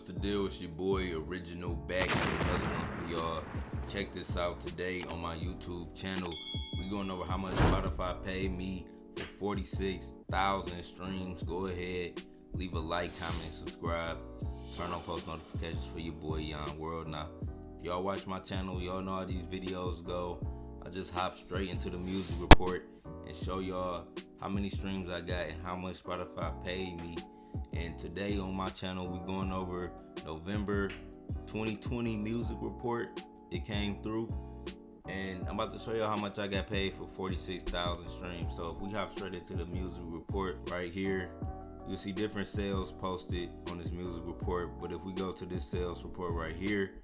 the deal? It's your boy Original back with another one for y'all. Check this out today on my YouTube channel. We going over how much Spotify paid me for 46,000 streams. Go ahead, leave a like, comment, subscribe, turn on post notifications for your boy Yon World. Now, if y'all watch my channel, y'all know how these videos go. I just hop straight into the music report and show y'all how many streams I got and how much Spotify paid me. And today on my channel, we're going over November 2020 music report. It came through, and I'm about to show y'all how much I got paid for 46,000 streams. So if we hop straight into the music report right here, you'll see different sales posted on this music report. But if we go to this sales report right here,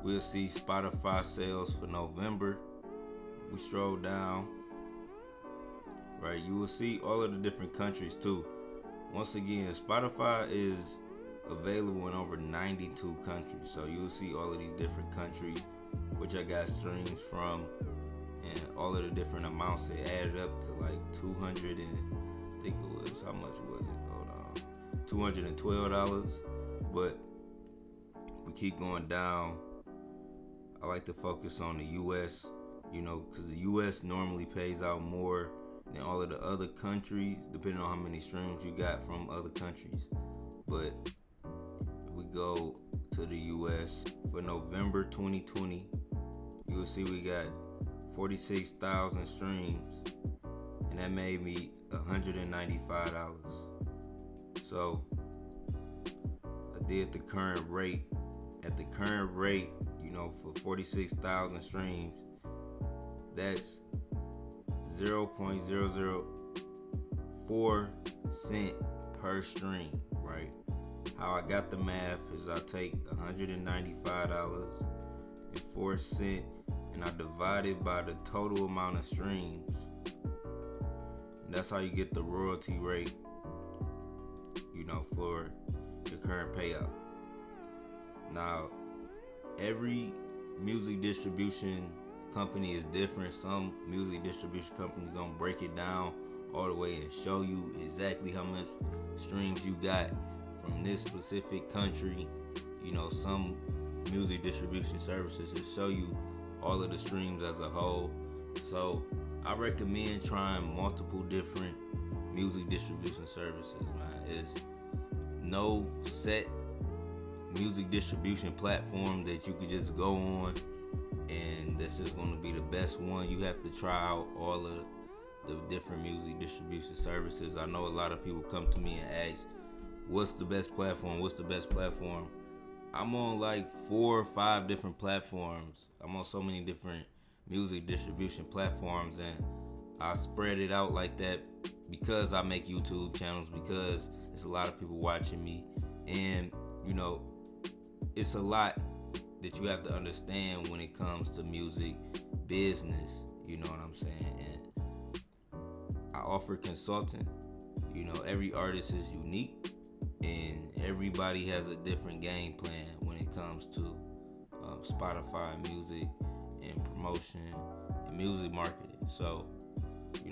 we'll see Spotify sales for November. We scroll down, right, you will see all of the different countries too. Once again, Spotify is available in over 92 countries, so you'll see all of these different countries which I got streams from, and all of the different amounts. They added up to like 200 and I think it was, how much was it? Hold on, $212. But we keep going down. I like to focus on the US, because the US normally pays out more than all of the other countries, depending on how many streams you got from other countries. But if we go to the US for November 2020, you will see we got 46,000 streams, and that made me $195. So I did the current rate. At the current rate, for 46,000 streams, that's 0.004 cent per stream, right? How I got the math is I take $195.04 and I divide it by the total amount of streams. And that's how you get the royalty rate, for your current payout. Now, every music distribution company is different. Some music distribution companies don't break it down all the way and show you exactly how much streams you got from this specific country. Some music distribution services will show you all of the streams as a whole. So I recommend trying multiple different music distribution services, man. It's no set music distribution platform that you could just go on and that's just going to be the best one. You have to try out all of the different music distribution services. I know a lot of people come to me and ask, what's the best platform? I'm on like 4 or 5 different platforms. I'm on so many different music distribution platforms, and I spread it out like that because I make YouTube channels, because it's a lot of people watching me, and it's a lot that you have to understand when it comes to music business. You know what I'm saying? And I offer consulting. Every artist is unique, and everybody has a different game plan when it comes to Spotify music and promotion and music marketing. So,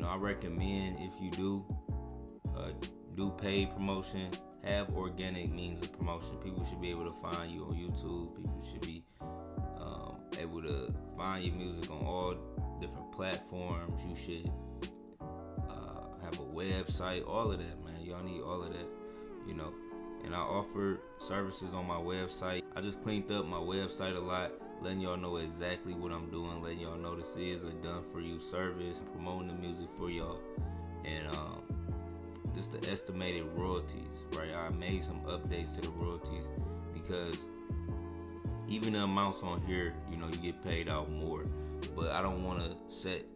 I recommend, if you do paid promotion, have organic means of promotion. People should be able to find you on YouTube. People should be able to find your music on all different platforms. You should have a website, all of that, man. Y'all need all of that, and I offer services on my website. I just cleaned up my website a lot, letting y'all know exactly what I'm doing, letting y'all know this is a done for you service, promoting the music for y'all. And just the estimated royalties, right? I made some updates to the royalties because even the amounts on here, you get paid out more, but I don't want to set,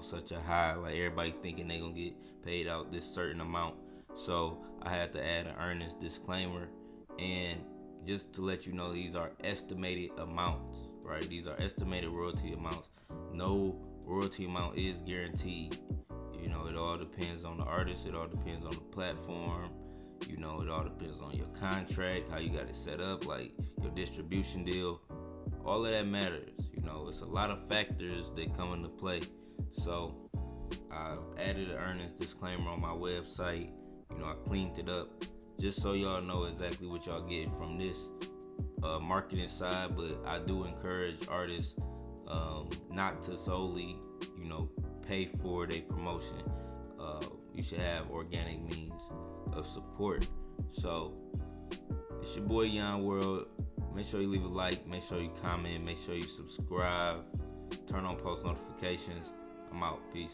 such a high, like everybody thinking they gonna get paid out this certain amount. So I had to add an earnest disclaimer, and just to let you know, these are estimated amounts, right? These are estimated royalty amounts. No royalty amount is guaranteed. It all depends on the artist. It all depends on the platform. It all depends on your contract, how you got it set up, like your distribution deal. All of that matters. It's a lot of factors that come into play. So I added an earnest disclaimer on my website. I cleaned it up just so y'all know exactly what y'all getting from this marketing side. But I do encourage artists not to solely, pay for their promotion. You should have organic means of support. So it's your boy Yon World. Make sure you leave a like, make sure you comment, make sure you subscribe, turn on post notifications. I'm out. Peace.